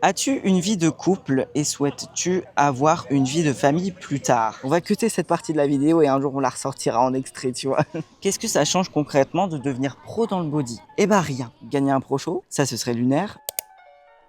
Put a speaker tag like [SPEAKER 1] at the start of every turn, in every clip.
[SPEAKER 1] As-tu une vie de couple et souhaites-tu avoir une vie de famille plus tard? On va cutter cette partie de la vidéo et un jour on la ressortira en extrait, tu vois. Qu'est-ce que ça change concrètement de devenir pro dans le body? Eh ben rien. Gagner un pro show, ça ce serait lunaire.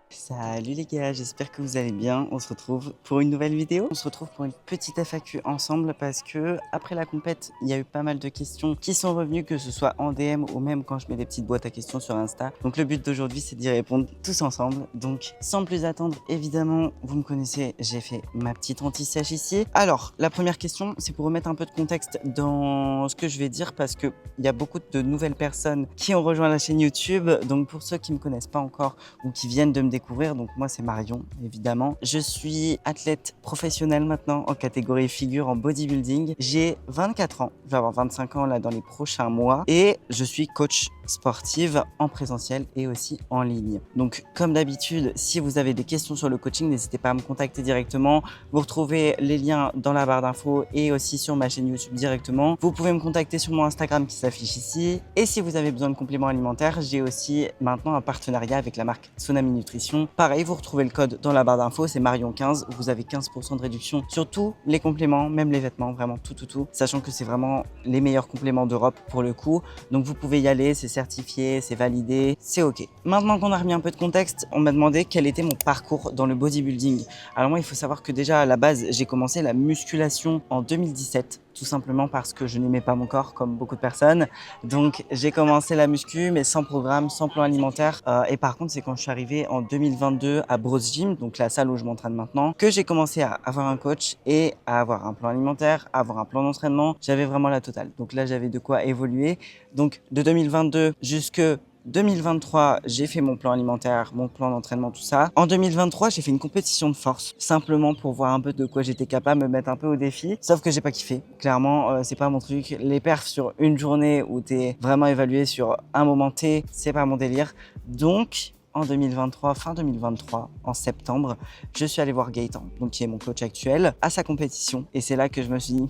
[SPEAKER 1] Salut les gars, j'espère que vous allez bien. On se retrouve pour une nouvelle vidéo. On se retrouve pour une petite FAQ ensemble parce que après la compète, il y a eu pas mal de questions qui sont revenues, que ce soit en DM ou même quand je mets des petites boîtes à questions sur Insta. Donc le but d'aujourd'hui, c'est d'y répondre tous ensemble. Donc sans plus attendre, évidemment, vous me connaissez, j'ai fait ma petite anti-sèche ici. Alors, la première question, c'est pour remettre un peu de contexte dans ce que je vais dire parce que il y a beaucoup de nouvelles personnes qui ont rejoint la chaîne YouTube. Donc pour ceux qui me connaissent pas encore ou qui viennent de me découvrir, donc moi c'est Marion évidemment. Je suis athlète professionnel maintenant en catégorie figure en bodybuilding. J'ai 24 ans, je vais avoir 25 ans là dans les prochains mois et je suis coach sportive en présentiel et aussi en ligne. Donc comme d'habitude, si vous avez des questions sur le coaching, n'hésitez pas à me contacter directement. Vous retrouvez les liens dans la barre d'infos et aussi sur ma chaîne YouTube directement. Vous pouvez me contacter sur mon Instagram qui s'affiche ici. Et si vous avez besoin de compléments alimentaires, j'ai aussi maintenant un partenariat avec la marque Tsunami Nutrition. Pareil, vous retrouvez le code dans la barre d'infos, c'est Marion15. Vous avez 15% de réduction sur tous les compléments, même les vêtements, vraiment tout. Sachant que c'est vraiment les meilleurs compléments d'Europe pour le coup. Donc vous pouvez y aller, c'est certifié, c'est validé, c'est ok. Maintenant qu'on a remis un peu de contexte, on m'a demandé quel était mon parcours dans le bodybuilding. Alors moi, il faut savoir que déjà à la base, j'ai commencé la musculation en 2017. Tout simplement parce que je n'aimais pas mon corps comme beaucoup de personnes. Donc j'ai commencé la muscu mais sans programme, sans plan alimentaire. Et par contre c'est quand je suis arrivé en 2022 à Bros Gym, donc la salle où je m'entraîne maintenant, que j'ai commencé à avoir un coach et à avoir un plan alimentaire, à avoir un plan d'entraînement. J'avais vraiment la totale. Donc là j'avais de quoi évoluer. Donc de 2022 jusque 2023, j'ai fait mon plan alimentaire, mon plan d'entraînement, tout ça. En 2023, j'ai fait une compétition de force, simplement pour voir un peu de quoi j'étais capable, me mettre un peu au défi. Sauf que j'ai pas kiffé. Clairement, c'est pas mon truc. Les perfs sur une journée où t'es vraiment évalué sur un moment T, c'est pas mon délire. Donc, en 2023, fin 2023, en septembre, je suis allé voir Gaëtan, donc qui est mon coach actuel, à sa compétition. Et c'est là que je me suis dit,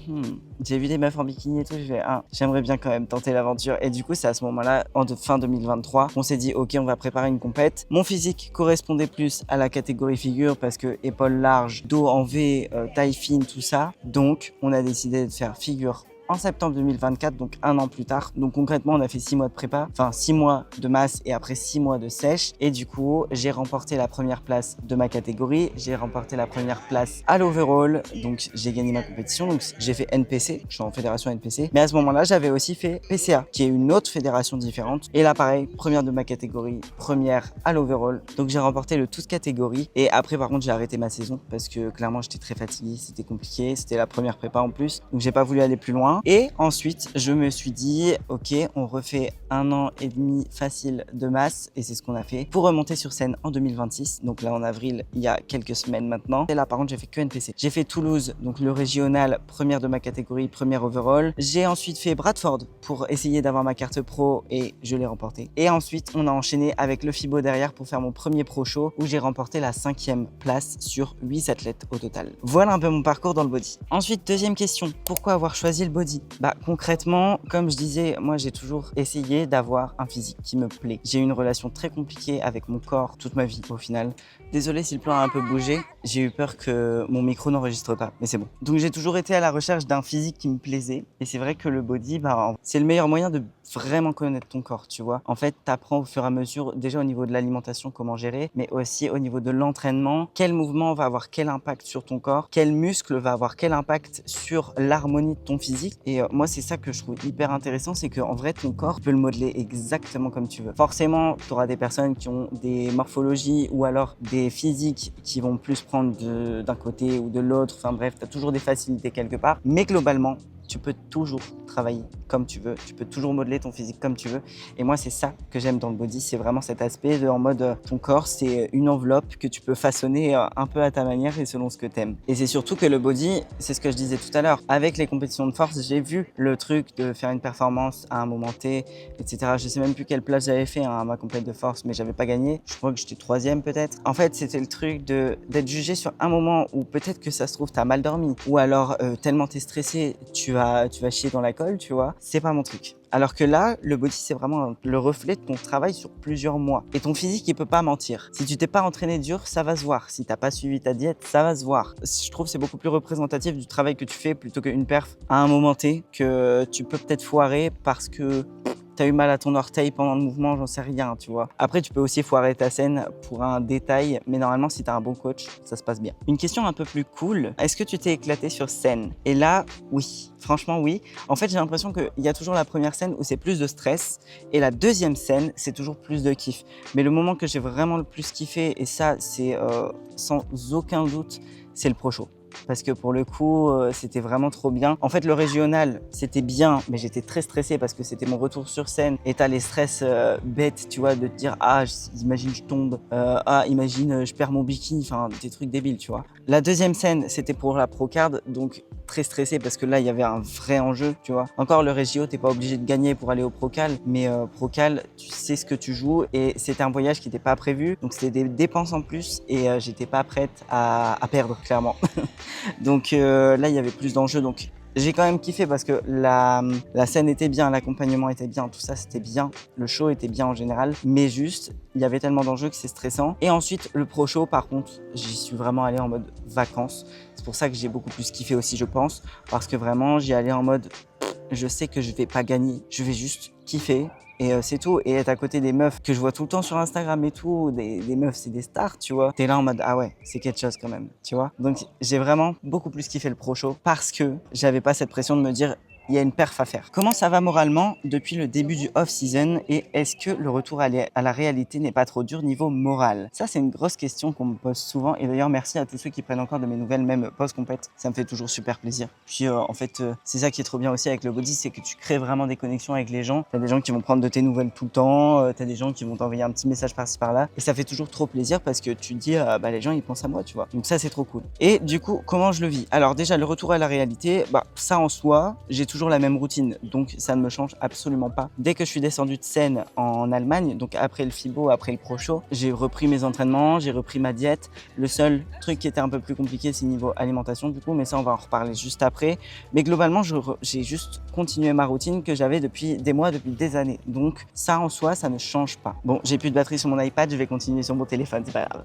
[SPEAKER 1] j'ai vu des meufs en bikini et tout, je fais, j'aimerais bien quand même tenter l'aventure. Et du coup, c'est à ce moment-là, fin 2023, on s'est dit, ok, on va préparer une compète. Mon physique correspondait plus à la catégorie figure parce que épaules larges, dos en V, taille fine, tout ça. Donc, on a décidé de faire figure en septembre 2024, donc un an plus tard. Donc concrètement, on a fait 6 mois de prépa, enfin 6 mois de masse et après 6 mois de sèche. Et du coup, j'ai remporté la première place de ma catégorie. J'ai remporté la première place à l'overall. Donc j'ai gagné ma compétition. Donc j'ai fait NPC, je suis en fédération NPC. Mais à ce moment-là, j'avais aussi fait PCA, qui est une autre fédération différente. Et là, pareil, première de ma catégorie, première à l'overall. Donc j'ai remporté le toute catégorie. Et après, par contre, j'ai arrêté ma saison parce que clairement, j'étais très fatigué. C'était compliqué. C'était la première prépa en plus. Donc j'ai pas voulu aller plus loin. Et ensuite, je me suis dit, ok, on refait 1 an et demi facile de masse, et c'est ce qu'on a fait pour remonter sur scène en 2026. Donc là, en avril, il y a quelques semaines maintenant. Et là, par contre, j'ai fait que NPC. J'ai fait Toulouse, donc le régional, première de ma catégorie, première overall. J'ai ensuite fait Bradford pour essayer d'avoir ma carte pro, et je l'ai remporté. Et ensuite, on a enchaîné avec le FIBO derrière pour faire mon premier pro show, où j'ai remporté la 5e place sur 8 athlètes au total. Voilà un peu mon parcours dans le body. Ensuite, deuxième question, pourquoi avoir choisi le body? Bah concrètement, comme je disais, moi j'ai toujours essayé d'avoir un physique qui me plaît. J'ai eu une relation très compliquée avec mon corps toute ma vie au final. Désolé si le plan a un peu bougé, j'ai eu peur que mon micro n'enregistre pas, mais c'est bon. Donc j'ai toujours été à la recherche d'un physique qui me plaisait. Et c'est vrai que le body, c'est le meilleur moyen de vraiment connaître ton corps, tu vois. En fait, t'apprends au fur et à mesure, déjà au niveau de l'alimentation, comment gérer, mais aussi au niveau de l'entraînement, quel mouvement va avoir quel impact sur ton corps, quel muscle va avoir quel impact sur l'harmonie de ton physique. Et moi, c'est ça que je trouve hyper intéressant, c'est qu'en vrai, ton corps, tu peux le modeler exactement comme tu veux. Forcément, tu auras des personnes qui ont des morphologies ou alors des physiques qui vont plus prendre d'un côté ou de l'autre. Enfin bref, tu as toujours des facilités quelque part. Mais globalement, tu peux toujours travailler comme tu veux, tu peux toujours modeler ton physique comme tu veux. Et moi, c'est ça que j'aime dans le body, c'est vraiment cet aspect de en mode ton corps, c'est une enveloppe que tu peux façonner un peu à ta manière et selon ce que t'aimes. Et c'est surtout que le body, c'est ce que je disais tout à l'heure, avec les compétitions de force, j'ai vu le truc de faire une performance à un moment T, etc. Je sais même plus quelle place j'avais fait à ma compète de force, mais j'avais pas gagné. Je crois que j'étais 3e peut-être. En fait, c'était le truc d'être jugé sur un moment où peut-être que ça se trouve, t'as mal dormi, ou alors tellement t'es stressé, tu tu vas chier dans la colle, tu vois. C'est pas mon truc. Alors que là, le body, c'est vraiment le reflet de ton travail sur plusieurs mois. Et ton physique, il peut pas mentir. Si tu t'es pas entraîné dur, ça va se voir. Si t'as pas suivi ta diète, ça va se voir. Je trouve que c'est beaucoup plus représentatif du travail que tu fais plutôt qu'une perf à un moment T que tu peux peut-être foirer parce que t'as eu mal à ton orteil pendant le mouvement, j'en sais rien, tu vois. Après, tu peux aussi foirer ta scène pour un détail, mais normalement, si t'as un bon coach, ça se passe bien. Une question un peu plus cool, est-ce que tu t'es éclaté sur scène? Et là, oui. Franchement, oui. En fait, j'ai l'impression qu'il y a toujours la première scène où c'est plus de stress, et la deuxième scène, c'est toujours plus de kiff. Mais le moment que j'ai vraiment le plus kiffé, et ça, c'est sans aucun doute, c'est le pro-show. Parce que pour le coup, c'était vraiment trop bien. En fait, le régional, c'était bien, mais j'étais très stressé parce que c'était mon retour sur scène. Et t'as les stress bêtes, tu vois, de te dire « Ah, imagine je tombe. Ah, imagine je perds mon bikini. » Enfin, des trucs débiles, tu vois. La deuxième scène, c'était pour la Procard, donc très stressé parce que là, il y avait un vrai enjeu, tu vois. Encore, le Régio, t'es pas obligé de gagner pour aller au Procal, mais Procal, tu sais ce que tu joues et c'était un voyage qui n'était pas prévu. Donc, c'était des dépenses en plus et j'étais pas prête à perdre, clairement. Donc là, il y avait plus d'enjeux. Donc j'ai quand même kiffé parce que la scène était bien, l'accompagnement était bien, tout ça c'était bien, le show était bien en général, mais juste, il y avait tellement d'enjeux que c'est stressant. Et ensuite, le pro show, par contre, j'y suis vraiment allé en mode vacances. C'est pour ça que j'ai beaucoup plus kiffé aussi, je pense, parce que vraiment, j'y allais en mode, je sais que je vais pas gagner, je vais juste kiffer. Et c'est tout. Et être à côté des meufs que je vois tout le temps sur Instagram et tout, des meufs, c'est des stars, tu vois. T'es là en mode, ah ouais, c'est quelque chose quand même, tu vois. Donc j'ai vraiment beaucoup plus kiffé le pro show parce que j'avais pas cette pression de me dire, il y a une perf à faire. Comment ça va moralement depuis le début du off-season et est-ce que le retour à la réalité n'est pas trop dur niveau moral? Ça, c'est une grosse question qu'on me pose souvent et d'ailleurs, merci à tous ceux qui prennent encore de mes nouvelles, même post-compète. Ça me fait toujours super plaisir. Puis en fait, c'est ça qui est trop bien aussi avec le body, c'est que tu crées vraiment des connexions avec les gens. T'as des gens qui vont prendre de tes nouvelles tout le temps, t'as des gens qui vont t'envoyer un petit message par-ci par-là et ça fait toujours trop plaisir parce que tu te dis, bah les gens ils pensent à moi, tu vois. Donc ça, c'est trop cool. Et du coup, comment je le vis? Alors déjà, le retour à la réalité, bah ça en soi, j'ai toujours la même routine, donc ça ne me change absolument pas. Dès que je suis descendu de scène en Allemagne, donc après le FIBO, après le Pro Show, j'ai repris mes entraînements, j'ai repris ma diète. Le seul truc qui était un peu plus compliqué, c'est niveau alimentation du coup, mais ça on va en reparler juste après. Mais globalement, j'ai juste continué ma routine que j'avais depuis des mois, depuis des années. Donc ça en soi, ça ne change pas. Bon, j'ai plus de batterie sur mon iPad, je vais continuer sur mon téléphone, c'est pas grave.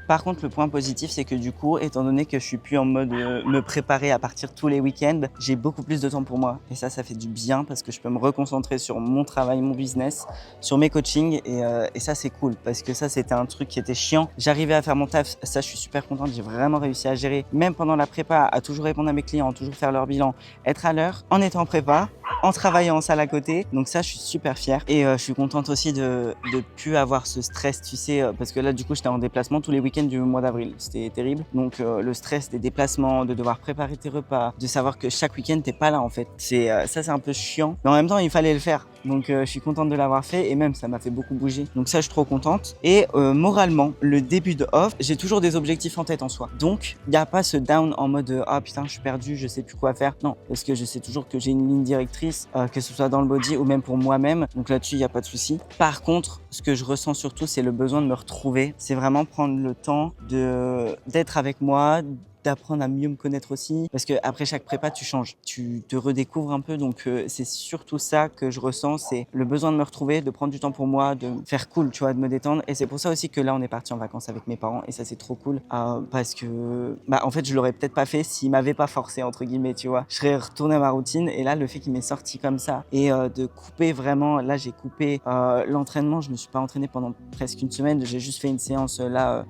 [SPEAKER 1] Par contre, le point positif, c'est que du coup, étant donné que je suis plus en mode me préparer à partir tous les week-ends, j'ai beaucoup plus de temps pour moi. Et ça fait du bien parce que je peux me reconcentrer sur mon travail, mon business, sur mes coachings. Et ça, c'est cool parce que ça, c'était un truc qui était chiant. J'arrivais à faire mon taf. Ça, je suis super contente. J'ai vraiment réussi à gérer, même pendant la prépa, à toujours répondre à mes clients, toujours faire leur bilan, être à l'heure, en étant en prépa, en travaillant en salle à côté. Donc ça, je suis super fière. Et je suis contente aussi de plus avoir ce stress, tu sais, parce que là, du coup, j'étais en déplacement tous les week-ends du mois d'avril. C'était terrible. Donc le stress des déplacements, de devoir préparer tes repas, de savoir que chaque week-end, t'es pas là en fait. Ça, c'est un peu chiant. Mais en même temps, il fallait le faire. Donc je suis contente de l'avoir fait et même ça m'a fait beaucoup bouger. Donc ça, je suis trop contente. Et moralement, le début de off, j'ai toujours des objectifs en tête en soi. Donc il n'y a pas ce down en mode ah putain, je suis perdu, je sais plus quoi faire. Non, parce que je sais toujours que j'ai une ligne directrice, que ce soit dans le body ou même pour moi-même. Donc là-dessus, il n'y a pas de souci. Par contre, ce que je ressens surtout, c'est le besoin de me retrouver. C'est vraiment prendre le temps d'être avec moi, d'apprendre à mieux me connaître aussi parce que après chaque prépa tu changes, tu te redécouvres un peu, donc c'est surtout ça que je ressens, c'est le besoin de me retrouver, de prendre du temps pour moi, de faire cool, tu vois, de me détendre. Et c'est pour ça aussi que là on est parti en vacances avec mes parents et ça c'est trop cool parce que en fait je l'aurais peut-être pas fait s'ils m'avaient pas forcé entre guillemets, tu vois, je serais retourné à ma routine. Et là le fait qu'il m'ait sorti comme ça et de couper vraiment, là j'ai coupé l'entraînement, je me suis pas entraîné pendant presque une semaine, j'ai juste fait une séance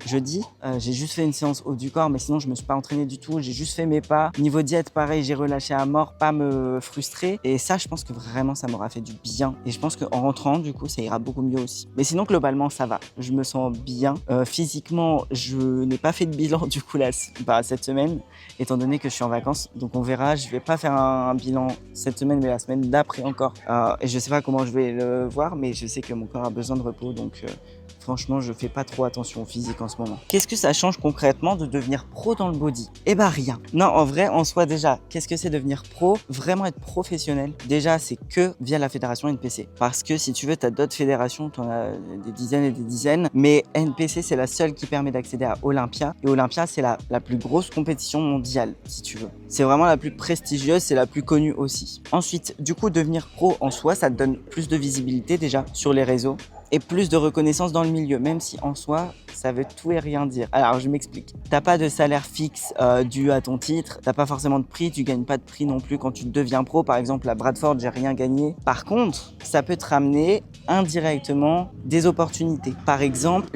[SPEAKER 1] jeudi, j'ai juste fait une séance haut du corps, mais sinon je me suis pas entraîné du tout, j'ai juste fait mes pas. Niveau diète, pareil, j'ai relâché à mort, pas me frustrer. Et ça, je pense que vraiment, ça m'aura fait du bien. Et je pense qu'en rentrant, du coup, ça ira beaucoup mieux aussi. Mais sinon, globalement, ça va. Je me sens bien. Physiquement, je n'ai pas fait de bilan, du coup, là, cette semaine, étant donné que je suis en vacances. Donc, on verra. Je vais pas faire un bilan cette semaine, mais la semaine d'après encore. Et je sais pas comment je vais le voir, mais je sais que mon corps a besoin de repos. Donc, Franchement, je fais pas trop attention au physique en ce moment. Qu'est-ce que ça change concrètement de devenir pro dans le body? Eh ben rien. Non, en vrai, en soi déjà, qu'est-ce que c'est devenir pro? Vraiment être professionnel. Déjà, c'est que via la fédération NPC. Parce que si tu veux, tu as d'autres fédérations, tu en as des dizaines et des dizaines. Mais NPC, c'est la seule qui permet d'accéder à Olympia. Et Olympia, c'est la plus grosse compétition mondiale, si tu veux. C'est vraiment la plus prestigieuse, c'est la plus connue aussi. Ensuite, du coup, devenir pro en soi, ça te donne plus de visibilité déjà sur les réseaux et plus de reconnaissance dans le milieu, même si en soi, ça veut tout et rien dire. Alors, je m'explique. T'as pas de salaire fixe dû à ton titre, t'as pas forcément de prix, tu gagnes pas de prix non plus quand tu deviens pro. Par exemple, à Bradford, j'ai rien gagné. Par contre, ça peut te ramener indirectement des opportunités. Par exemple,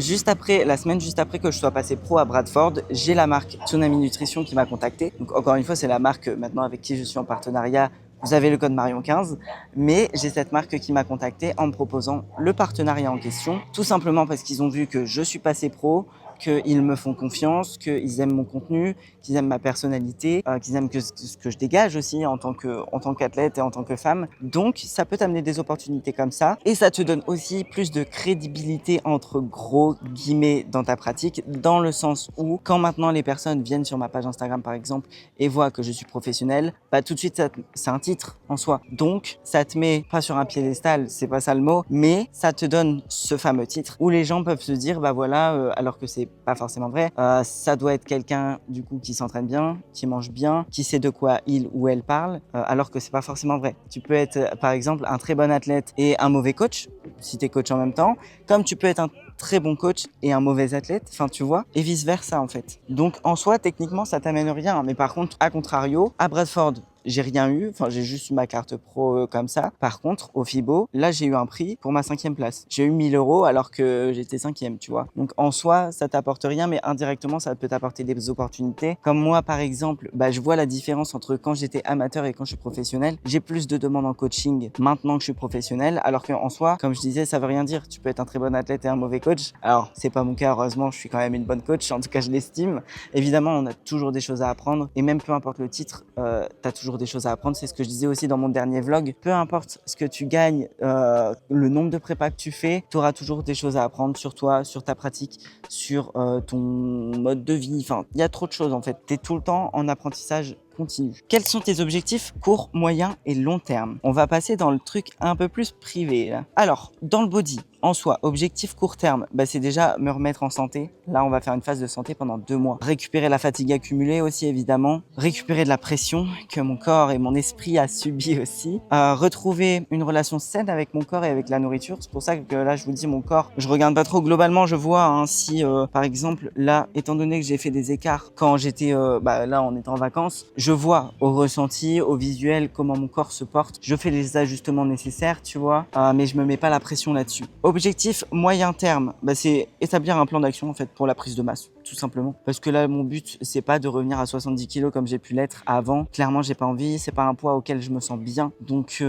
[SPEAKER 1] la semaine juste après que je sois passé pro à Bradford, j'ai la marque Tsunami Nutrition qui m'a contacté. Donc encore une fois, c'est la marque maintenant avec qui je suis en partenariat. Vous avez le code Marion15, mais j'ai cette marque qui m'a contacté en me proposant le partenariat en question, tout simplement parce qu'ils ont vu que je suis passé pro, qu'ils me font confiance, qu'ils aiment mon contenu, qu'ils aiment ma personnalité, qu'ils aiment ce que je dégage aussi en tant qu'athlète et en tant que femme. Donc, ça peut t'amener des opportunités comme ça. Et ça te donne aussi plus de crédibilité entre gros guillemets dans ta pratique, dans le sens où, quand maintenant les personnes viennent sur ma page Instagram par exemple et voient que je suis professionnel, bah tout de suite, c'est un titre en soi. Donc, ça te met pas sur un piédestal, c'est pas ça le mot, mais ça te donne ce fameux titre où les gens peuvent se dire, bah voilà, alors que c'est pas forcément vrai, ça doit être quelqu'un du coup qui s'entraîne bien, qui mange bien, qui sait de quoi il ou elle parle, alors que c'est pas forcément vrai. Tu peux être par exemple un très bon athlète et un mauvais coach, si t'es coach en même temps, comme tu peux être un très bon coach et un mauvais athlète, enfin tu vois, et vice versa en fait. Donc en soi, techniquement, ça t'amène rien, mais par contre, à contrario, à Bradford, j'ai rien eu, enfin j'ai juste eu ma carte pro comme ça. Par contre, au FIBO, là j'ai eu un prix pour ma 5e place. J'ai eu 1000 € alors que j'étais 5e, tu vois. Donc en soi, ça t'apporte rien, mais indirectement, ça peut t'apporter des opportunités. Comme moi, par exemple, bah, je vois la différence entre quand j'étais amateur et quand je suis professionnel. J'ai plus de demandes en coaching maintenant que je suis professionnel, alors qu'en soi, comme je disais, ça veut rien dire. Tu peux être un très bon athlète et un mauvais coach. Alors, c'est pas mon cas, heureusement, je suis quand même une bonne coach, en tout cas je l'estime. Évidemment, on a toujours des choses à apprendre, et même peu importe le titre, t'as toujours des choses à apprendre. C'est ce que je disais aussi dans mon dernier vlog. Peu importe ce que tu gagnes, le nombre de prépas que tu fais, tu auras toujours des choses à apprendre sur toi, sur ta pratique, sur ton mode de vie. Enfin, il y a trop de choses en fait. Tu es tout le temps en apprentissage continu. Quels sont tes objectifs court, moyen et long terme? On va passer dans le truc un peu plus privé là. Alors, dans le body, en soi, objectif court terme, bah, c'est déjà me remettre en santé. Là, on va faire une phase de santé pendant 2 mois. Récupérer la fatigue accumulée aussi, évidemment. Récupérer de la pression que mon corps et mon esprit a subi aussi. Retrouver une relation saine avec mon corps et avec la nourriture. C'est pour ça que là, je vous dis, mon corps, je regarde pas trop globalement. Je vois hein, si, par exemple, là, étant donné que j'ai fait des écarts quand j'étais, là, on était en vacances, je vois au ressenti, au visuel, comment mon corps se porte. Je fais les ajustements nécessaires, tu vois, mais je me mets pas la pression là-dessus. Objectif moyen terme, bah, c'est établir un plan d'action en fait pour la prise de masse, tout simplement. Parce que là, mon but, c'est pas de revenir à 70 kg comme j'ai pu l'être avant. Clairement, j'ai pas envie, c'est pas un poids auquel je me sens bien. Donc,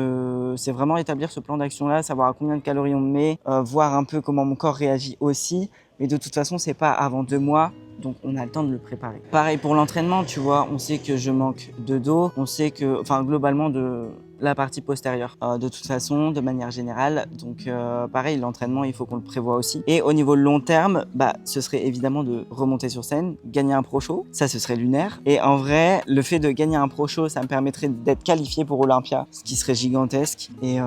[SPEAKER 1] c'est vraiment établir ce plan d'action-là, savoir à combien de calories on me met, voir un peu comment mon corps réagit aussi. Mais de toute façon, c'est pas avant 2 mois. Donc, on a le temps de le préparer. Pareil pour l'entraînement, tu vois, on sait que je manque de dos. On sait que, enfin, globalement, de la partie postérieure, de toute façon, de manière générale. Donc, pareil, l'entraînement, il faut qu'on le prévoie aussi. Et au niveau long terme, bah, ce serait évidemment de remonter sur scène, gagner un pro show. Ça, ce serait lunaire. Et en vrai, le fait de gagner un pro show, ça me permettrait d'être qualifié pour Olympia, ce qui serait gigantesque. Et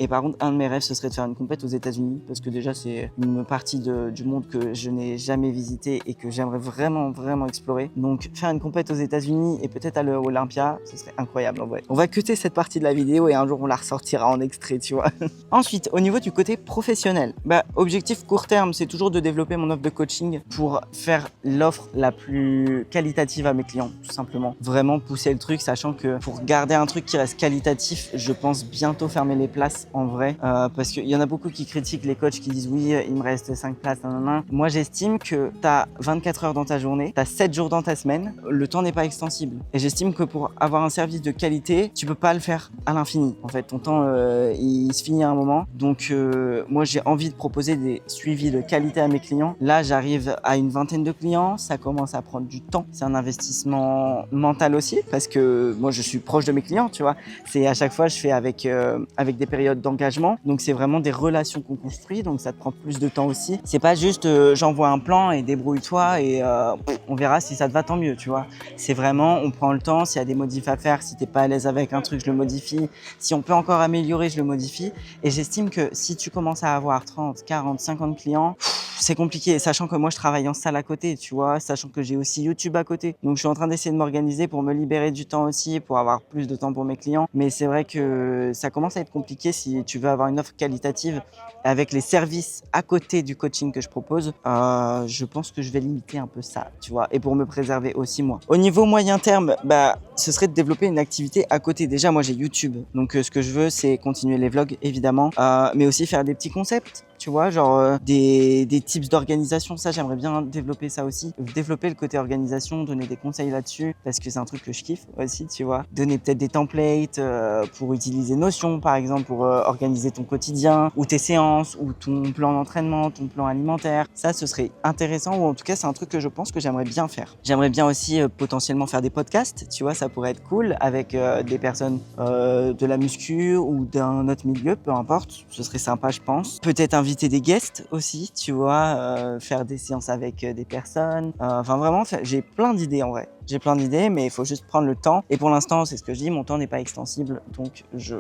[SPEAKER 1] par contre, un de mes rêves, ce serait de faire une compète aux États-Unis, parce que déjà, c'est une partie du monde que je n'ai jamais visité et que j'aimerais vraiment explorer. Donc, faire une compète aux États-Unis et peut-être aller à Olympia, ce serait incroyable en vrai. On va cutter cette partie de la vidéo et un jour on la ressortira en extrait, tu vois. Ensuite, au niveau du côté professionnel, bah, objectif court terme, c'est toujours de développer mon offre de coaching pour faire l'offre la plus qualitative à mes clients, tout simplement. Vraiment pousser le truc, sachant que pour garder un truc qui reste qualitatif, je pense bientôt fermer les places en vrai, parce qu'il y en a beaucoup qui critiquent les coachs qui disent oui, il me reste 5 places, nanana. Moi, j'estime que tu as 24 heures dans ta journée, tu as 7 jours dans ta semaine, le temps n'est pas extensible. Et j'estime que pour avoir un service de qualité, tu peux pas le faire à l'infini. En fait, ton temps, il se finit à un moment. Donc, moi, j'ai envie de proposer des suivis de qualité à mes clients. Là, j'arrive à une vingtaine de clients. Ça commence à prendre du temps. C'est un investissement mental aussi parce que moi, je suis proche de mes clients, tu vois. C'est à chaque fois, je fais avec des périodes d'engagement. Donc, c'est vraiment des relations qu'on construit. Donc, ça te prend plus de temps aussi. C'est pas juste j'envoie un plan et débrouille-toi et on verra si ça te va, tant mieux, tu vois. C'est vraiment, on prend le temps. S'il y a des modifs à faire, si t'es pas à l'aise avec un truc, je le modifie. Si on peut encore améliorer, je le modifie. Et j'estime que si tu commences à avoir 30, 40, 50 clients, c'est compliqué, sachant que moi je travaille en salle à côté, tu vois, sachant que j'ai aussi YouTube à côté. Donc je suis en train d'essayer de m'organiser pour me libérer du temps aussi, pour avoir plus de temps pour mes clients. Mais c'est vrai que ça commence à être compliqué si tu veux avoir une offre qualitative avec les services à côté du coaching que je propose. Je pense que je vais limiter un peu ça, tu vois, et pour me préserver aussi moi. Au niveau moyen terme, ce serait de développer une activité à côté. Déjà, moi j'ai YouTube, donc ce que je veux, c'est continuer les vlogs évidemment, mais aussi faire des petits concepts. Tu vois, genre des tips d'organisation, ça j'aimerais bien développer ça aussi. Développer le côté organisation, donner des conseils là-dessus, parce que c'est un truc que je kiffe aussi, tu vois. Donner peut-être des templates pour utiliser Notion, par exemple, pour organiser ton quotidien, ou tes séances, ou ton plan d'entraînement, ton plan alimentaire. Ça, ce serait intéressant, ou en tout cas, c'est un truc que je pense que j'aimerais bien faire. J'aimerais bien aussi potentiellement faire des podcasts, tu vois, ça pourrait être cool, avec des personnes de la muscu ou d'un autre milieu, peu importe. Ce serait sympa, je pense. Peut-être inviter des guests aussi, tu vois, faire des séances avec des personnes. Enfin, vraiment, j'ai plein d'idées en vrai. J'ai plein d'idées, mais il faut juste prendre le temps. Et pour l'instant, c'est ce que je dis, mon temps n'est pas extensible. Donc, je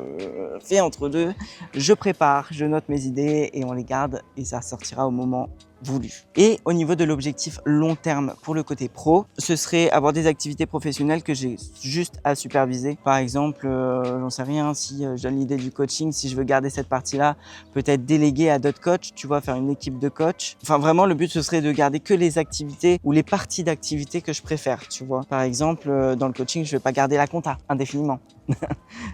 [SPEAKER 1] fais entre deux. Je prépare, je note mes idées et on les garde et ça sortira au moment voulu. Et au niveau de l'objectif long terme pour le côté pro, ce serait avoir des activités professionnelles que j'ai juste à superviser. Par exemple, j'en sais rien, si je donne l'idée du coaching, si je veux garder cette partie-là, peut-être déléguer à d'autres coachs, tu vois, faire une équipe de coachs. Enfin, vraiment, le but, ce serait de garder que les activités ou les parties d'activités que je préfère, tu vois. Par exemple, dans le coaching, je vais pas garder la compta indéfiniment.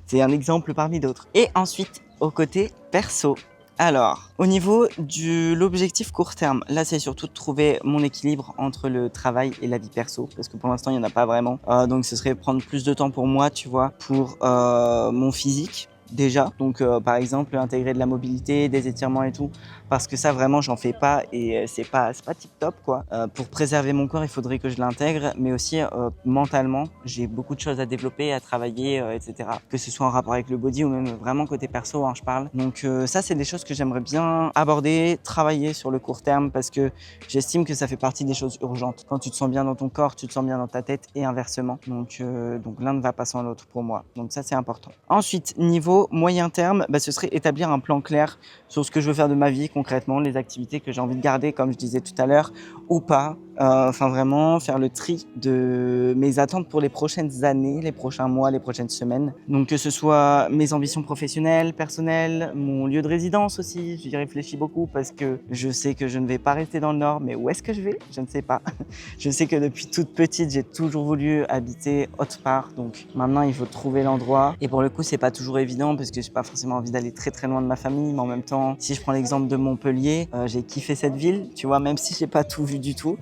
[SPEAKER 1] C'est un exemple parmi d'autres. Et ensuite, au côté perso. Alors, au niveau de l'objectif court terme, là, c'est surtout de trouver mon équilibre entre le travail et la vie perso, parce que pour l'instant, il n'y en a pas vraiment. Donc, ce serait prendre plus de temps pour moi, tu vois, pour mon physique. Déjà, donc par exemple intégrer de la mobilité, des étirements et tout, parce que ça vraiment j'en fais pas et c'est pas tip top quoi. Pour préserver mon corps, il faudrait que je l'intègre, mais aussi mentalement, j'ai beaucoup de choses à développer, à travailler, etc. Que ce soit en rapport avec le body ou même vraiment côté perso, hein, je parle. Donc ça c'est des choses que j'aimerais bien aborder, travailler sur le court terme, parce que j'estime que ça fait partie des choses urgentes. Quand tu te sens bien dans ton corps, tu te sens bien dans ta tête et inversement. Donc l'un ne va pas sans l'autre pour moi. Donc ça c'est important. Ensuite, niveau moyen terme, ce serait établir un plan clair sur ce que je veux faire de ma vie concrètement, les activités que j'ai envie de garder, comme je disais tout à l'heure, ou pas. Enfin vraiment faire le tri de mes attentes pour les prochaines années, les prochains mois, les prochaines semaines. Donc que ce soit mes ambitions professionnelles, personnelles, mon lieu de résidence aussi, j'y réfléchis beaucoup parce que je sais que je ne vais pas rester dans le Nord, mais où est-ce que je vais? Je ne sais pas. Je sais que depuis toute petite, j'ai toujours voulu habiter autre part, donc maintenant il faut trouver l'endroit. Et pour le coup, c'est pas toujours évident parce que j'ai pas forcément envie d'aller très très loin de ma famille, mais en même temps, si je prends l'exemple de Montpellier, j'ai kiffé cette ville, tu vois, même si j'ai pas tout vu du tout.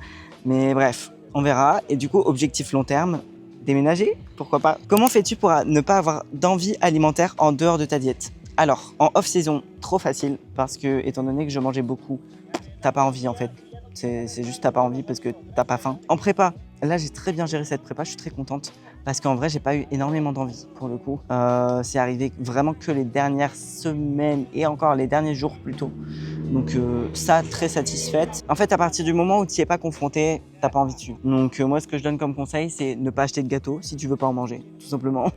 [SPEAKER 1] Mais bref, on verra. Et du coup, objectif long terme, déménager, pourquoi pas. Comment fais-tu pour ne pas avoir d'envie alimentaire en dehors de ta diète? Alors, en off-saison, trop facile, parce que étant donné que je mangeais beaucoup, t'as pas envie en fait. C'est juste t'as pas envie parce que t'as pas faim. En prépa, là j'ai très bien géré cette prépa, je suis très contente. Parce qu'en vrai, j'ai pas eu énormément d'envie pour le coup. C'est arrivé vraiment que les dernières semaines et encore les derniers jours plutôt. Donc ça, très satisfaite. En fait, à partir du moment où tu n'y es pas confronté, t'as pas envie dessus. Donc moi, ce que je donne comme conseil, c'est ne pas acheter de gâteau si tu veux pas en manger, tout simplement.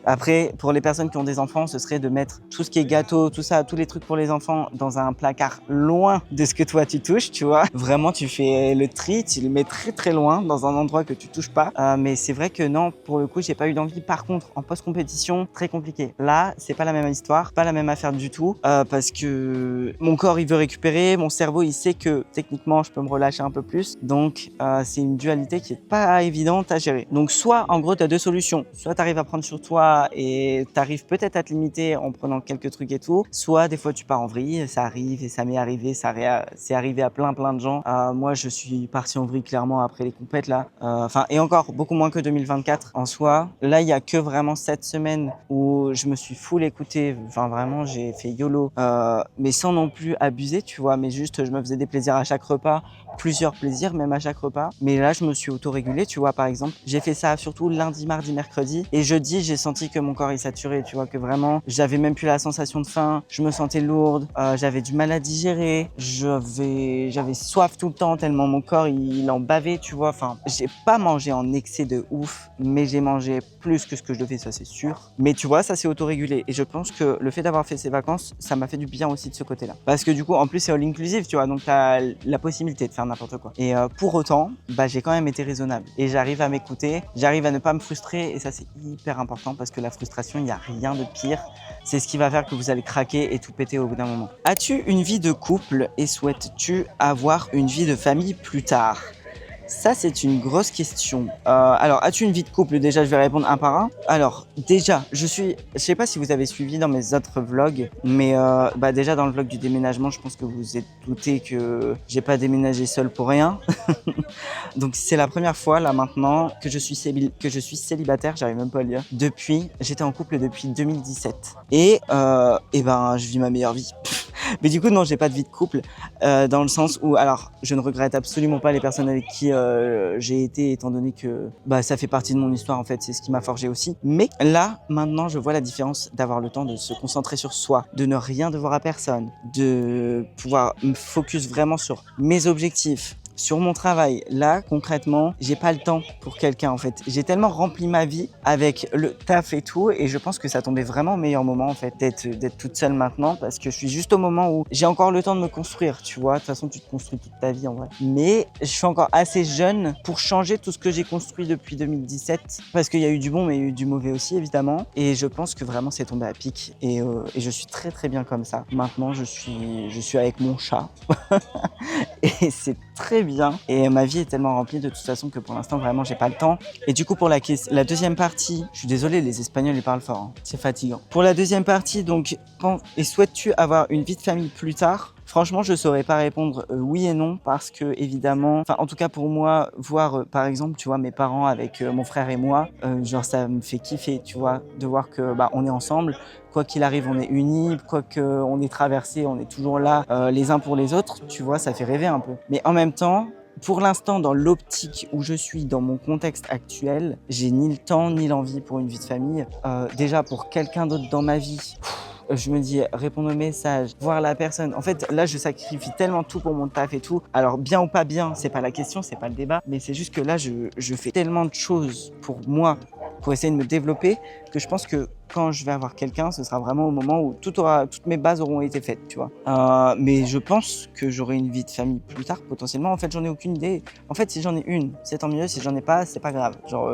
[SPEAKER 1] Après, pour les personnes qui ont des enfants, ce serait de mettre tout ce qui est gâteau, tout ça, tous les trucs pour les enfants dans un placard loin de ce que toi tu touches, tu vois. Vraiment, tu fais le tri, tu le mets très très loin dans un endroit que tu touches pas. Mais c'est vrai que non, pour le coup, j'ai pas eu d'envie. Par contre, en post-compétition, très compliqué. Là, c'est pas la même histoire, pas la même affaire du tout, parce que mon corps, il veut veux récupérer, mon cerveau il sait que techniquement je peux me relâcher un peu plus, donc c'est une dualité qui est pas évidente à gérer. Donc soit en gros tu as deux solutions, soit tu arrives à prendre sur toi et tu arrives peut-être à te limiter en prenant quelques trucs et tout, soit des fois tu pars en vrille, ça arrive et ça m'est arrivé, c'est arrivé à plein de gens. Moi je suis parti en vrille clairement après les compètes là, enfin et encore beaucoup moins que 2024 en soi. Là il y a que vraiment cette semaine où je me suis full écouté, enfin vraiment j'ai fait YOLO, mais sans non plus abuser tu vois, mais juste je me faisais des plaisirs à chaque repas, plusieurs plaisirs même à chaque repas, mais là je me suis autorégulé tu vois. Par exemple j'ai fait ça surtout lundi, mardi, mercredi et jeudi j'ai senti que mon corps est saturé tu vois, que vraiment j'avais même plus la sensation de faim, je me sentais lourde, j'avais du mal à digérer, j'avais soif tout le temps tellement mon corps il en bavait tu vois. Enfin j'ai pas mangé en excès de ouf, mais j'ai mangé plus que ce que je devais, ça c'est sûr, mais tu vois ça s'est autorégulé et je pense que le fait d'avoir fait ces vacances ça m'a fait du bien aussi de ce côté là, parce que du coup en plus c'est all inclusive tu vois, donc t'as la possibilité de faire n'importe quoi et pour autant bah j'ai quand même été raisonnable et j'arrive à m'écouter, j'arrive à ne pas me frustrer et ça c'est hyper important parce que la frustration il n'y a rien de pire, c'est ce qui va faire que vous allez craquer et tout péter au bout d'un moment. As-tu une vie de couple et souhaites-tu avoir une vie de famille plus tard? Ça, c'est une grosse question. Alors, as-tu une vie de couple? Déjà, je vais répondre un par un. Alors, déjà, je sais pas si vous avez suivi dans mes autres vlogs, mais bah déjà dans le vlog du déménagement, je pense que vous vous êtes douté que j'ai pas déménagé seul pour rien. Donc, c'est la première fois là maintenant que je suis célibataire, j'arrive même pas à le dire. J'étais en couple depuis 2017 et ben, je vis ma meilleure vie. Mais du coup, non, j'ai pas de vie de couple, dans le sens où, alors, je ne regrette absolument pas les personnes avec qui j'ai été, étant donné que bah, ça fait partie de mon histoire, en fait, c'est ce qui m'a forgé aussi. Mais là, maintenant, je vois la différence d'avoir le temps de se concentrer sur soi, de ne rien devoir à personne, de pouvoir me focus vraiment sur mes objectifs, sur mon travail. Là, concrètement, j'ai pas le temps pour quelqu'un en fait. J'ai tellement rempli ma vie avec le taf et tout, et je pense que ça tombait vraiment au meilleur moment en fait d'être toute seule maintenant, parce que je suis juste au moment où j'ai encore le temps de me construire, tu vois. De toute façon, tu te construis toute ta vie en vrai. Mais je suis encore assez jeune pour changer tout ce que j'ai construit depuis 2017, parce qu'il y a eu du bon, mais il y a eu du mauvais aussi évidemment. Et je pense que vraiment c'est tombé à pic, et je suis très bien comme ça. Maintenant, je suis avec mon chat. Et c'est très bien. Et ma vie est tellement remplie de toute façon que pour l'instant, vraiment, j'ai pas le temps. Et du coup, pour la deuxième partie, je suis désolé, les Espagnols, ils parlent fort. Hein. C'est fatigant. Pour la deuxième partie, donc, souhaites-tu avoir une vie de famille plus tard? Franchement, je saurais pas répondre oui et non, parce que évidemment, enfin en tout cas pour moi, voir par exemple, tu vois, mes parents avec mon frère et moi, genre ça me fait kiffer, tu vois, de voir que bah on est ensemble, quoi qu'il arrive, on est unis, quoi qu'on ait traversé, on est toujours là les uns pour les autres, tu vois, ça fait rêver un peu. Mais en même temps, pour l'instant, dans l'optique où je suis, dans mon contexte actuel, j'ai ni le temps ni l'envie pour une vie de famille. Déjà pour quelqu'un d'autre dans ma vie. Je me dis répondre aux messages, voir la personne. En fait, là, je sacrifie tellement tout pour mon taf et tout. Alors, bien ou pas bien, c'est pas la question, c'est pas le débat. Mais c'est juste que là, je fais tellement de choses pour moi, pour essayer de me développer, que je pense que quand je vais avoir quelqu'un, ce sera vraiment au moment où toutes mes bases auront été faites, tu vois. Mais je pense que j'aurai une vie de famille plus tard, potentiellement. En fait, j'en ai aucune idée. En fait, si j'en ai une, c'est tant mieux. Si j'en ai pas, c'est pas grave. Genre,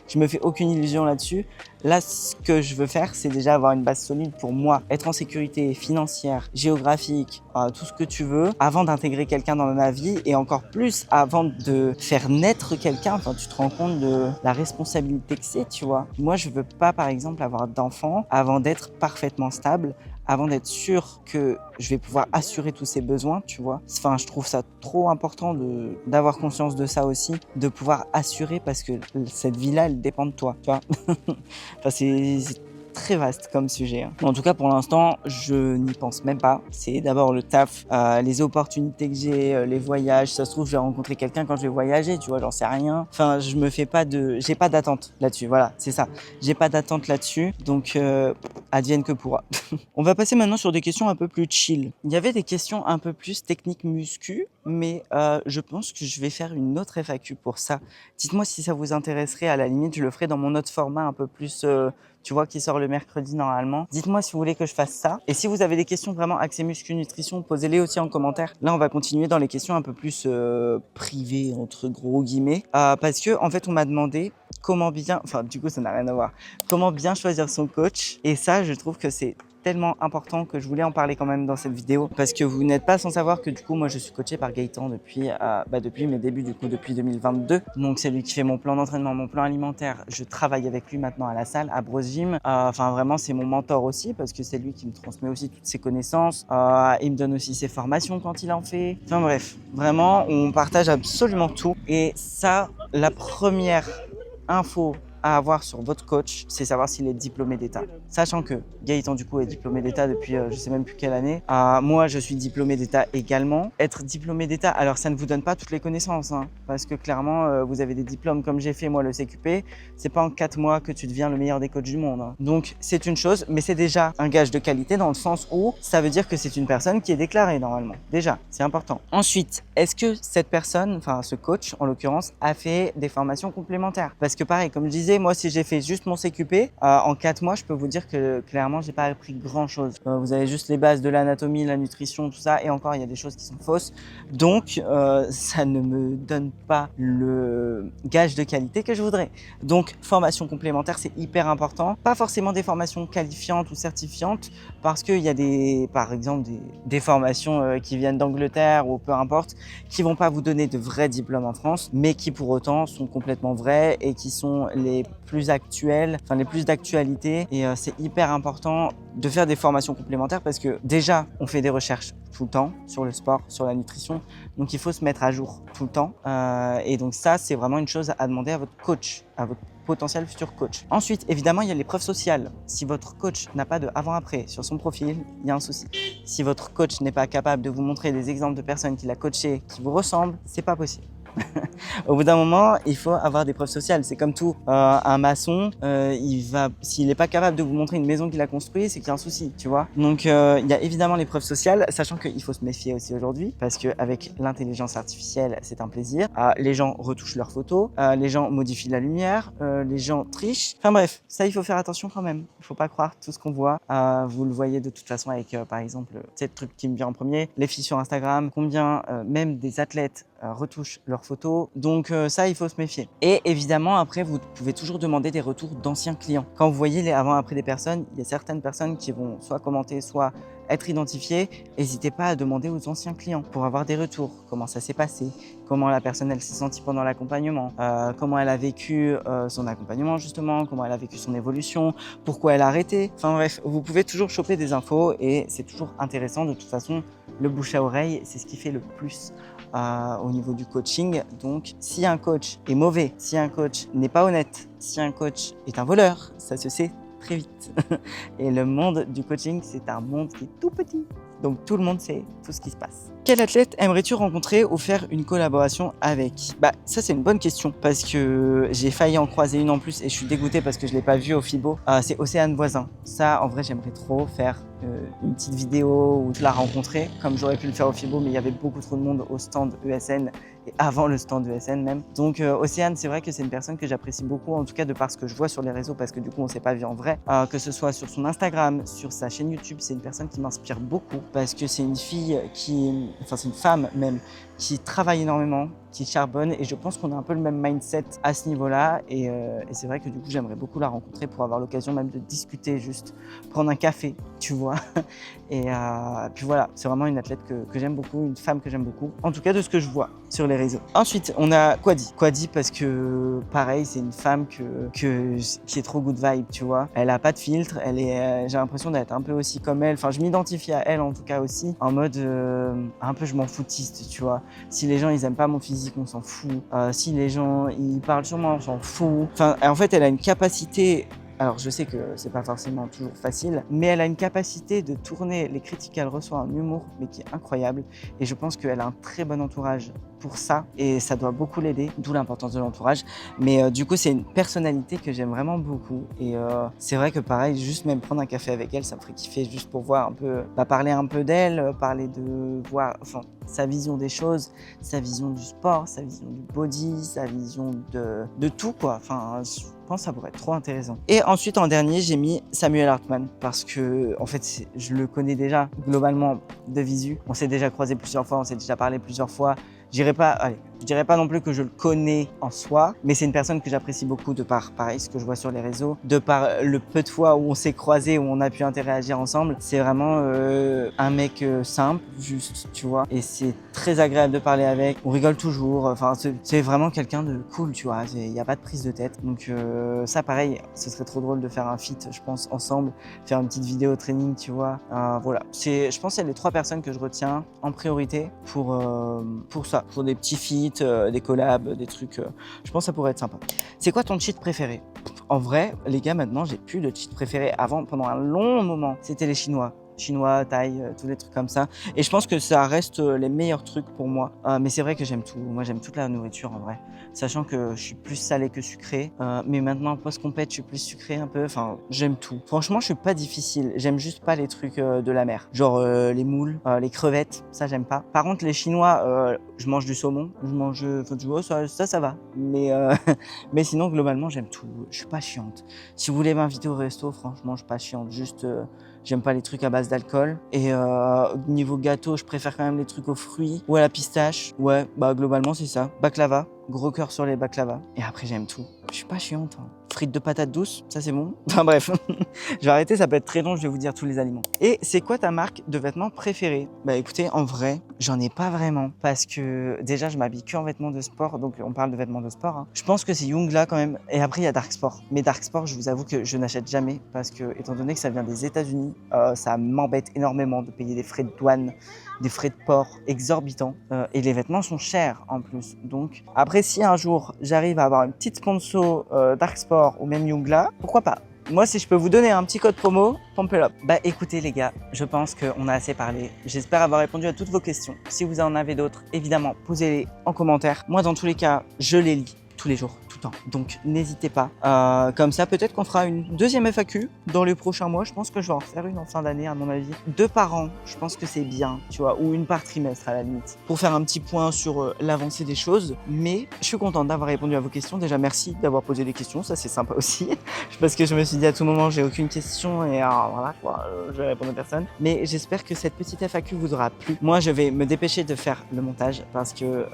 [SPEAKER 1] je me fais aucune illusion là-dessus. Là, ce que je veux faire, c'est déjà avoir une base solide pour moi, être en sécurité financière, géographique, tout ce que tu veux, avant d'intégrer quelqu'un dans ma vie, et encore plus avant de faire naître quelqu'un. Enfin, tu te rends compte de la responsabilité que c'est, tu vois. Moi, je veux pas, par exemple, avoir d'enfants avant d'être parfaitement stable, avant d'être sûr que je vais pouvoir assurer tous ses besoins, tu vois. Enfin, je trouve ça trop important d'avoir conscience de ça aussi, de pouvoir assurer, parce que cette vie-là, elle dépend de toi, tu vois. Enfin, c'est très vaste comme sujet. Hein. En tout cas, pour l'instant, je n'y pense même pas. C'est d'abord le taf, les opportunités que j'ai, les voyages. Ça se trouve, je vais rencontrer quelqu'un quand je vais voyager, tu vois, j'en sais rien. Enfin, j'ai pas d'attente là-dessus. Voilà, c'est ça. J'ai pas d'attente là-dessus. Donc, advienne que pourra. On va passer maintenant sur des questions un peu plus chill. Il y avait des questions un peu plus techniques muscu, mais je pense que je vais faire une autre FAQ pour ça. Dites-moi si ça vous intéresserait. À la limite, je le ferai dans mon autre format un peu plus... tu vois, qui sort le mercredi normalement. Dites-moi si vous voulez que je fasse ça. Et si vous avez des questions vraiment axées muscu nutrition, posez-les aussi en commentaire. Là, on va continuer dans les questions un peu plus privées, entre gros guillemets. Parce que, en fait, on m'a demandé comment bien... Enfin, du coup, ça n'a rien à voir. Comment bien choisir son coach. Et ça, je trouve que c'est tellement important que je voulais en parler quand même dans cette vidéo parce que vous n'êtes pas sans savoir que du coup moi je suis coaché par Gaëtan depuis mes débuts, du coup depuis 2022. Donc c'est lui qui fait mon plan d'entraînement, mon plan alimentaire. Je travaille avec lui maintenant à la salle, à Bros Gym. Enfin vraiment c'est mon mentor aussi parce que c'est lui qui me transmet aussi toutes ses connaissances. Il me donne aussi ses formations quand il en fait. Enfin bref, vraiment on partage absolument tout. Et ça, la première info à avoir sur votre coach, c'est savoir s'il est diplômé d'État. Sachant que Gaëtan du coup est diplômé d'État depuis je sais même plus quelle année. Moi je suis diplômé d'État également. Être diplômé d'État, alors ça ne vous donne pas toutes les connaissances, hein, parce que clairement vous avez des diplômes comme j'ai fait moi le CQP, c'est pas en 4 mois que tu deviens le meilleur des coachs du monde. Hein. Donc c'est une chose, mais c'est déjà un gage de qualité dans le sens où ça veut dire que c'est une personne qui est déclarée normalement. Déjà, c'est important. Ensuite, est-ce que cette personne, enfin ce coach en l'occurrence, a fait des formations complémentaires? Parce que pareil, comme je disais, moi si j'ai fait juste mon CQP, en 4 mois, je peux vous dire que clairement, j'ai pas appris grand chose. Vous avez juste les bases de l'anatomie, la nutrition, tout ça, et encore, il y a des choses qui sont fausses. Donc, ça ne me donne pas le gage de qualité que je voudrais. Donc, formation complémentaire, c'est hyper important. Pas forcément des formations qualifiantes ou certifiantes, parce qu'il y a par exemple, des formations qui viennent d'Angleterre ou peu importe, qui vont pas vous donner de vrais diplômes en France, mais qui pour autant sont complètement vrais et qui sont les plus actuelles, enfin les plus d'actualité. Et c'est hyper important de faire des formations complémentaires parce que déjà, on fait des recherches tout le temps sur le sport, sur la nutrition. Donc, il faut se mettre à jour tout le temps. Et donc, ça, c'est vraiment une chose à demander à votre coach, à votre potentiel futur coach. Ensuite, évidemment, il y a les preuves sociales. Si votre coach n'a pas de avant-après sur son profil, il y a un souci. Si votre coach n'est pas capable de vous montrer des exemples de personnes qu'il a coachées qui vous ressemblent, c'est pas possible. Au bout d'un moment, il faut avoir des preuves sociales. C'est comme tout. Un maçon, s'il n'est pas capable de vous montrer une maison qu'il a construite, c'est qu'il y a un souci, tu vois. Donc, il y a évidemment les preuves sociales, sachant qu'il faut se méfier aussi aujourd'hui, parce qu'avec l'intelligence artificielle, c'est un plaisir. Les gens retouchent leurs photos, les gens modifient la lumière, les gens trichent. Enfin bref, ça, il faut faire attention quand même. Il ne faut pas croire tout ce qu'on voit. Vous le voyez de toute façon avec, par exemple, c'est le truc qui me vient en premier, les filles sur Instagram, combien même des athlètes retouchent leurs photos. Donc ça, il faut se méfier. Et évidemment, après, vous pouvez toujours demander des retours d'anciens clients. Quand vous voyez les avant-après des personnes, il y a certaines personnes qui vont soit commenter, soit être identifiées. N'hésitez pas à demander aux anciens clients pour avoir des retours. Comment ça s'est passé? Comment la personne elle s'est sentie pendant l'accompagnement? Comment elle a vécu son accompagnement justement? Comment elle a vécu son évolution? Pourquoi elle a arrêté? Enfin bref, vous pouvez toujours choper des infos et c'est toujours intéressant. De toute façon, le bouche à oreille, c'est ce qui fait le plus au niveau du coaching. Donc, si un coach est mauvais, si un coach n'est pas honnête, si un coach est un voleur, ça se sait très vite. Et le monde du coaching, c'est un monde qui est tout petit. Donc, tout le monde sait tout ce qui se passe. Quel athlète aimerais-tu rencontrer ou faire une collaboration avec? Ça c'est une bonne question parce que j'ai failli en croiser une en plus et je suis dégoûté parce que je l'ai pas vue au FIBO. C'est Océane Voisin. Ça, en vrai, j'aimerais trop faire une petite vidéo où je la rencontrais, comme j'aurais pu le faire au FIBO, mais il y avait beaucoup trop de monde au stand ESN et avant le stand ESN même. Donc Océane, c'est vrai que c'est une personne que j'apprécie beaucoup, en tout cas de par ce que je vois sur les réseaux, parce que du coup on s'est pas vu en vrai. Que ce soit sur son Instagram, sur sa chaîne YouTube, c'est une personne qui m'inspire beaucoup parce que c'est une fille c'est une femme même, qui travaille énormément, qui charbonne, et je pense qu'on a un peu le même mindset à ce niveau-là. Et c'est vrai que du coup, j'aimerais beaucoup la rencontrer pour avoir l'occasion même de discuter, juste prendre un café, tu vois. Et puis voilà, c'est vraiment une athlète que j'aime beaucoup, une femme que j'aime beaucoup, en tout cas de ce que je vois sur les réseaux. Ensuite, on a Kwadi. Kwadi parce que, pareil, c'est une femme qui est trop good vibe, tu vois. Elle a pas de filtre, j'ai l'impression d'être un peu aussi comme elle. Enfin, je m'identifie à elle en tout cas aussi, en mode un peu je m'en foutiste, tu vois. Si les gens ils aiment pas mon physique, on s'en fout. Si les gens ils parlent sur moi, on s'en fout. Enfin, en fait, elle a une capacité. Alors, je sais que c'est pas forcément toujours facile, mais elle a une capacité de tourner les critiques qu'elle reçoit en humour, mais qui est incroyable. Et je pense qu'elle a un très bon entourage pour ça, et ça doit beaucoup l'aider, d'où l'importance de l'entourage. Mais du coup, c'est une personnalité que j'aime vraiment beaucoup. Et c'est vrai que pareil, juste même prendre un café avec elle, ça me ferait kiffer juste pour voir un peu, parler un peu d'elle, parler de voir, enfin, sa vision des choses, sa vision du sport, sa vision du body, sa vision de tout, quoi. Enfin, je pense que ça pourrait être trop intéressant. Et ensuite, en dernier, j'ai mis Samuel Hartmann parce que, en fait, je le connais déjà globalement de visu. On s'est déjà croisé plusieurs fois, on s'est déjà parlé plusieurs fois. Je dirais pas non plus que je le connais en soi, mais c'est une personne que j'apprécie beaucoup de par, pareil, ce que je vois sur les réseaux, de par le peu de fois où on s'est croisés, où on a pu interagir ensemble. C'est vraiment un mec simple, juste, tu vois, et c'est très agréable de parler avec. On rigole toujours. Enfin, c'est vraiment quelqu'un de cool, tu vois. Il n'y a pas de prise de tête. Donc ça, pareil, ce serait trop drôle de faire un feat, je pense, ensemble, faire une petite vidéo training, tu vois. Voilà. Je pense que c'est les 3 personnes que je retiens en priorité pour ça, pour des petits feats, des collabs, des trucs. Je pense que ça pourrait être sympa. C'est quoi ton cheat préféré? En vrai, les gars, maintenant, j'ai plus de cheat préféré. Avant, pendant un long moment, c'était les Chinois, thaï, tous les trucs comme ça. Et je pense que ça reste les meilleurs trucs pour moi. Mais c'est vrai que j'aime tout. Moi, j'aime toute la nourriture en vrai. Sachant que je suis plus salé que sucré. Mais maintenant, post-compète, je suis plus sucré un peu. Enfin, j'aime tout. Franchement, je suis pas difficile. J'aime juste pas les trucs de la mer. Genre les moules, les crevettes, ça j'aime pas. Par contre, les Chinois, je mange du saumon. Je mange, enfin, tu vois, ça va. Mais, mais sinon, globalement, j'aime tout. Je suis pas chiante. Si vous voulez m'inviter au resto, franchement, je suis pas chiante. Juste... j'aime pas les trucs à base d'alcool. Et niveau gâteau, je préfère quand même les trucs aux fruits ou à la pistache. Ouais, bah globalement c'est ça. Baklava, gros cœur sur les baklava. Et après j'aime tout. Je suis pas chiante. Hein. Frites de patates douces, ça c'est bon. Enfin bref, je vais arrêter, ça peut être très long, je vais vous dire tous les aliments. Et c'est quoi ta marque de vêtements préférée? Bah écoutez, en vrai, j'en ai pas vraiment. Parce que déjà, je m'habille que en vêtements de sport. Donc on parle de vêtements de sport. Hein. Je pense que c'est Youngla quand même. Et après, il y a Dark Sport. Mais Dark Sport, je vous avoue que je n'achète jamais. Parce que, étant donné que ça vient des États-Unis, ça m'embête énormément de payer des frais de douane, des frais de port exorbitants. Et les vêtements sont chers en plus. Donc après, si un jour j'arrive à avoir une petite sponsor Dark Sport ou même Youngla, pourquoi pas? Moi, si je peux vous donner un petit code promo, pump it up. Bah écoutez les gars, je pense qu'on a assez parlé. J'espère avoir répondu à toutes vos questions. Si vous en avez d'autres, évidemment, posez-les en commentaire. Moi, dans tous les cas, je les lis tous les jours, tout le temps. Donc n'hésitez pas. Comme ça, peut-être qu'on fera une deuxième FAQ dans les prochains mois. Je pense que je vais en faire une en fin d'année, à mon avis. 2 par an, je pense que c'est bien, tu vois, ou une par trimestre à la limite, pour faire un petit point sur l'avancée des choses. Mais je suis contente d'avoir répondu à vos questions. Déjà, merci d'avoir posé des questions, ça c'est sympa aussi. Parce que je me suis dit à tout moment, j'ai aucune question et voilà, quoi, je vais répondre à personne. Mais j'espère que cette petite FAQ vous aura plu. Moi, je vais me dépêcher de faire le montage parce que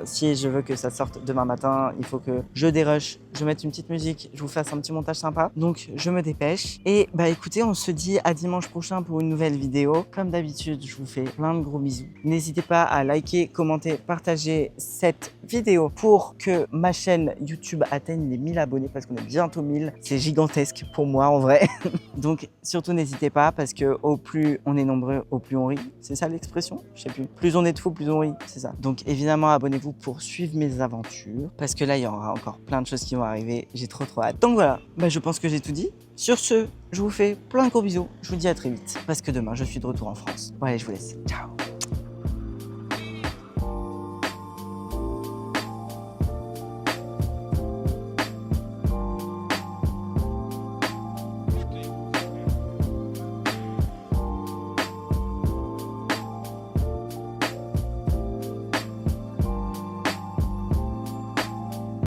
[SPEAKER 1] si je veux que ça sorte demain matin, il faut que je dérush, je mette une petite musique, je vous fasse un petit montage sympa. Donc je me dépêche. Et bah écoutez, on se dit à dimanche prochain pour une nouvelle vidéo. Comme d'habitude, je vous fais plein de gros bisous. N'hésitez pas à liker, commenter, partager cette vidéo pour que ma chaîne YouTube atteigne les 1000 abonnés parce qu'on est bientôt 1000. C'est gigantesque pour moi en vrai. Donc surtout n'hésitez pas parce que au plus on est nombreux, au plus on rit. C'est ça l'expression? Je sais plus. Plus on est de fous, plus on rit. C'est ça. Donc évidemment, abonnez-vous pour suivre mes aventures parce que là, il y aura encore plein de choses qui vont arriver. J'ai trop hâte. Donc voilà, bah, je pense que j'ai tout dit. Sur ce, je vous fais plein de gros bisous. Je vous dis à très vite parce que demain, je suis de retour en France. Bon allez, je vous laisse. Ciao.